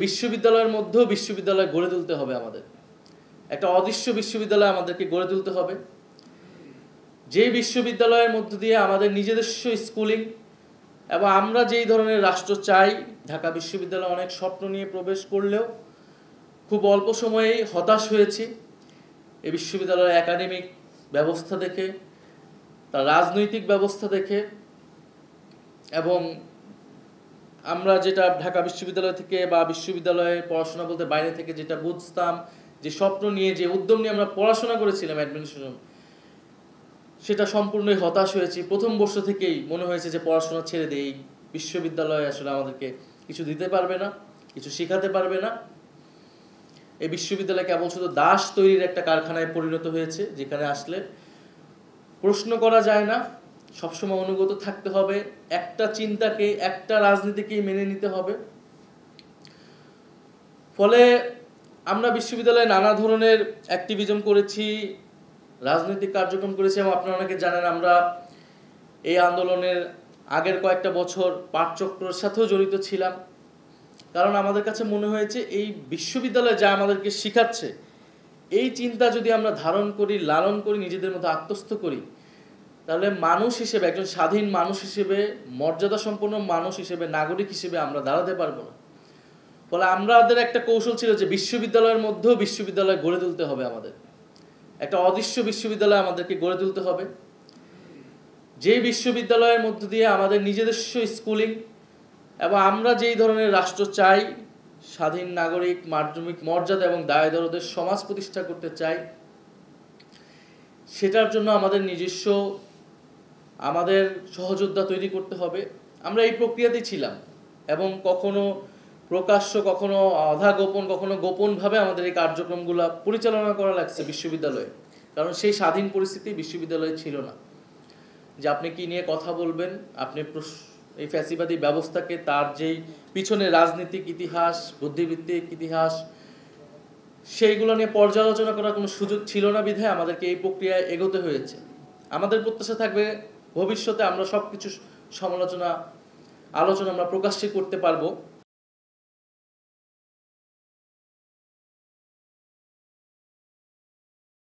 বিশ্ববিদ্যালয়ের মধ্যেও বিশ্ববিদ্যালয় গড়ে তুলতে হবে আমাদের। একটা অদৃশ্য বিশ্ববিদ্যালয় আমাদেরকে গড়ে তুলতে হবে, যে বিশ্ববিদ্যালয়ের মধ্য দিয়ে আমাদের নিজস্ব স্কুলিং এবং আমরা যেই ধরনের রাষ্ট্র চাই। ঢাকা বিশ্ববিদ্যালয় অনেক স্বপ্ন নিয়ে প্রবেশ করলেও খুব অল্প সময়েই হতাশ হয়েছি এই বিশ্ববিদ্যালয়ের একাডেমিক ব্যবস্থা দেখে, তার রাজনৈতিক ব্যবস্থা দেখে। এবং আমরা যেটা ঢাকা বিশ্ববিদ্যালয় থেকে বা বিশ্ববিদ্যালয়ে পড়াশোনা বলতে বাইরে থেকে যেটা বুঝতাম, যে স্বপ্ন নিয়ে যে উদ্যম নিয়ে আমরা পড়াশোনা করেছিলাম অ্যাডমিনিস্ট্রেশন, সেটা সম্পূর্ণই হতাশ হয়েছি। প্রথম বর্ষ থেকেই মনে হয়েছে যে পড়াশোনা ছেড়ে দেই, বিশ্ববিদ্যালয় আসলে আমাদেরকে কিছু দিতে পারবে না, কিছু শেখাতে পারবে না। এই বিশ্ববিদ্যালয় কেবল শুধু দাস তৈরির একটা কারখানায় পরিণত হয়েছে, যেখানে আসলে প্রশ্ন করা যায় না, সবসময় অনুগত থাকতে হবে, একটা চিন্তাকে একটা রাজনীতিকেই মেনে নিতে হবে। ফলে আমরা বিশ্ববিদ্যালয়ে নানা ধরনের অ্যাক্টিভিজম করেছি, রাজনৈতিক কার্যক্রম করেছি। এবং আপনারা অনেকে জানেন আমরা এই আন্দোলনের আগের কয়েকটা বছর পাঠচক্রের সাথেও জড়িত ছিলাম, কারণ আমাদের কাছে মনে হয়েছে এই বিশ্ববিদ্যালয় যা আমাদেরকে শিখাচ্ছে, এই চিন্তা যদি আমরা ধারণ করি, লালন করি, নিজেদের মধ্যে আত্মস্থ করি, তাহলে মানুষ হিসেবে, একজন স্বাধীন মানুষ হিসেবে, মর্যাদা সম্পন্ন মানুষ হিসেবে, নাগরিক হিসেবে আমরা দাঁড়াতে পারবো না। ফলে আমাদের একটা কৌশল ছিল যে বিশ্ববিদ্যালয়ের মধ্যেও বিশ্ববিদ্যালয় গড়ে তুলতে হবে আমাদের। একটা অদৃশ্য বিশ্ববিদ্যালয় আমাদেরকে গড়ে তুলতে হবে, যে বিশ্ববিদ্যালয়ের মধ্য দিয়ে আমাদের নিজস্ব স্কুলিং এবং আমরা যেই ধরনের রাষ্ট্র চাই, স্বাধীন নাগরিক, মাধ্যমিক মর্যাদা এবং দায়-দরদের সমাজ প্রতিষ্ঠা করতে চাই, সেটার জন্য আমাদের নিজস্ব আমাদের সহযোদ্ধা তৈরি করতে হবে। আমরা এই প্রক্রিয়াতেই ছিলাম এবং কখনো প্রকাশ্য, কখনো আধা গোপন, কখনো গোপনভাবে আমাদের এই কার্যক্রমগুলো পরিচালনা করা লাগছে বিশ্ববিদ্যালয়ে। কারণ সেই স্বাধীন পরিস্থিতি বিশ্ববিদ্যালয়ে ছিল না যে আপনি কি নিয়ে কথা বলবেন, আপনি এই ফ্যাসিবাদী ব্যবস্থাকে তার যেই পিছনে রাজনৈতিক ইতিহাস, বুদ্ধিবৃত্তিক ইতিহাস, সেইগুলো নিয়ে পর্যালোচনা করার কোনো সুযোগ ছিল না। বিধায় আমাদেরকে এই প্রক্রিয়ায় এগোতে হয়েছে। আমাদের প্রত্যাশা থাকবে ভবিষ্যতে আমরা সব কিছু আলোচনা আমরা প্রকাশ্যে করতে পারবো।